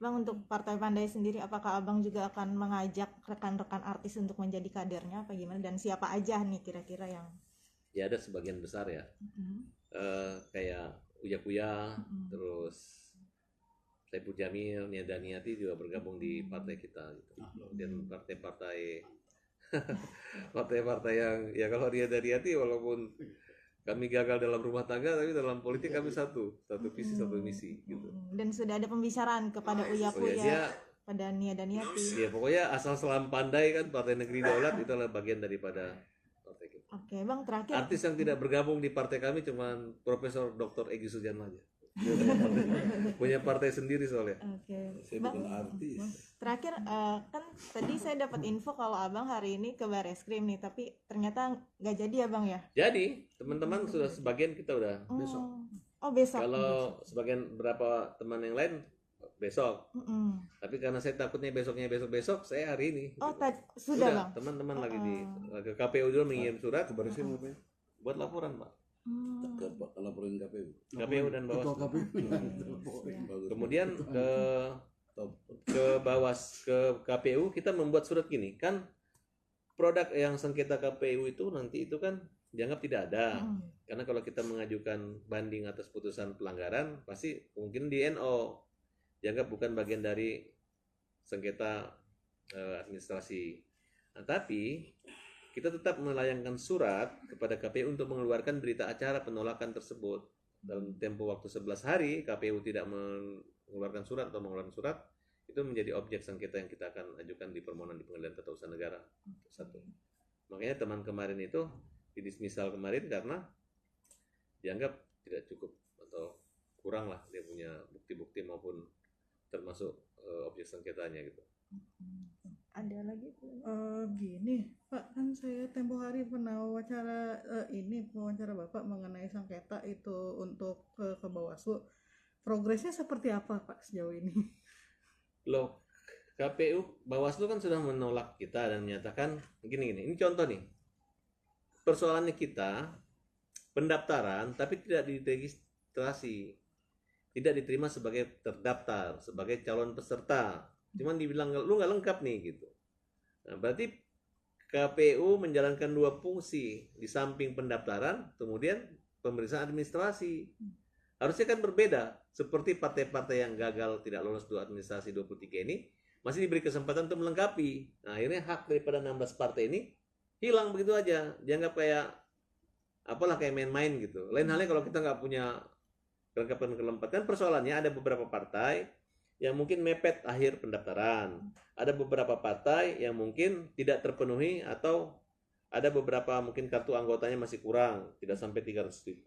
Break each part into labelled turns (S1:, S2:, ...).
S1: Bang, untuk Partai Pandai sendiri, apakah Abang juga akan mengajak rekan-rekan artis untuk menjadi kadernya apa gimana? Dan siapa aja nih kira-kira yang...
S2: Ya ada sebagian besar ya, kayak Uya Kuya, terus Saipul Jamil, Nia Daniati juga bergabung di partai kita gitu. Dan partai-partai partai-partai yang ya kalau Nia Daniati walaupun kami gagal dalam rumah tangga tapi dalam politik kami satu visi satu misi gitu.
S1: Dan sudah ada pembicaraan kepada Uya Kuya, pada Nia Daniati.
S2: Ya pokoknya asal selam pandai kan Partai Negeri Daulat itu adalah bagian daripada partai kita.
S1: Oke, Bang, terakhir.
S2: Artis yang tidak bergabung di partai kami cuma Profesor Dr. Egy Sujana aja. Punya partai sendiri soalnya.
S1: Oke.
S3: Saya
S1: Bang,
S3: bukan artis.
S1: terakhir kan tadi saya dapat info kalau Abang hari ini ke Bareskrim nih, tapi ternyata nggak jadi ya Bang ya?
S2: Jadi teman-teman sudah sebagian kita udah besok.
S1: Oh besok.
S2: Kalau sebagian berapa teman yang lain besok. Tapi karena saya takutnya besok saya hari ini.
S1: Oh
S2: gitu.
S1: sudah Bang.
S2: Teman-teman lagi ke KPU dulu mengirim surat
S3: Ke Bareskrim apa ya?
S2: buat laporan Pak.
S3: Ke laporan KPU.
S2: KPU dan
S3: Ketua
S2: Bawaslu.
S3: KPU. Bagus.
S2: Kemudian ke KPU kita membuat surat gini kan, produk yang sengketa KPU itu nanti itu kan dianggap tidak ada. Karena kalau kita mengajukan banding atas putusan pelanggaran pasti mungkin di NO dianggap bukan bagian dari sengketa administrasi. Nah, tapi kita tetap melayangkan surat kepada KPU untuk mengeluarkan berita acara penolakan tersebut. Dalam tempo waktu 11 hari KPU tidak mengeluarkan surat atau mengeluarkan surat, itu menjadi objek sengketa yang kita akan ajukan di permohonan di Pengadilan Tata Usaha Negara. Satu. Makanya teman kemarin itu didismisal kemarin karena dianggap tidak cukup atau kurang lah dia punya bukti-bukti maupun termasuk objek sengketanya gitu.
S1: Ada lagi?
S4: Gini Pak, kan saya tempo hari pernah wawancara wawancara Bapak mengenai sengketa itu untuk ke Bawaslu. Progresnya seperti apa Pak sejauh ini?
S2: Loh, KPU Bawaslu kan sudah menolak kita dan menyatakan gini. Ini contoh nih. Persoalannya kita pendaftaran tapi tidak diregistrasi. Tidak diterima sebagai terdaftar, sebagai calon peserta. Cuman dibilang lu nggak lengkap nih gitu. Nah, berarti KPU menjalankan dua fungsi di samping pendaftaran, kemudian pemeriksaan administrasi. Harusnya kan berbeda. Seperti partai-partai yang gagal tidak lolos dua administrasi 23 ini masih diberi kesempatan untuk melengkapi. Nah, akhirnya hak daripada 16 partai ini hilang begitu aja. Dianggap kayak kayak main-main gitu. Lain halnya kalau kita nggak punya kelengkapan. Persoalannya ada beberapa partai yang mungkin mepet akhir pendaftaran. Ada beberapa partai yang mungkin tidak terpenuhi atau ada beberapa mungkin kartu anggotanya masih kurang, tidak sampai 300.000.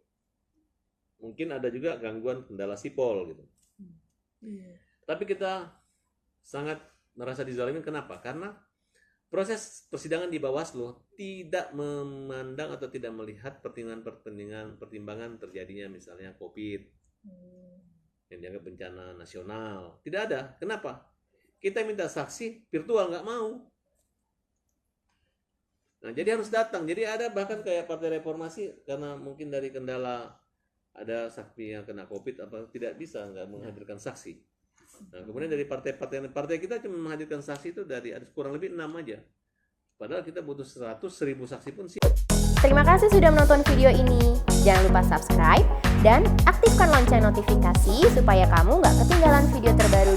S2: Mungkin ada juga gangguan kendala sipol gitu. Tapi kita sangat merasa dizalimi. Kenapa? Karena proses persidangan di Bawaslu tidak memandang atau tidak melihat pertimbangan terjadinya misalnya COVID yang dianggap bencana nasional. Tidak ada. Kenapa? Kita minta saksi virtual nggak mau. Nah, jadi harus datang. Jadi ada bahkan kayak Partai Reformasi karena mungkin dari kendala ada saksi yang kena COVID tidak bisa nggak menghadirkan saksi. Nah, kemudian dari partai kita cuma menghadirkan saksi itu dari ada kurang lebih 6 aja. Padahal kita butuh 100.000 saksi pun sih.
S5: Terima kasih sudah menonton video ini. Jangan lupa subscribe dan aktifkan lonceng notifikasi supaya kamu nggak ketinggalan video terbaru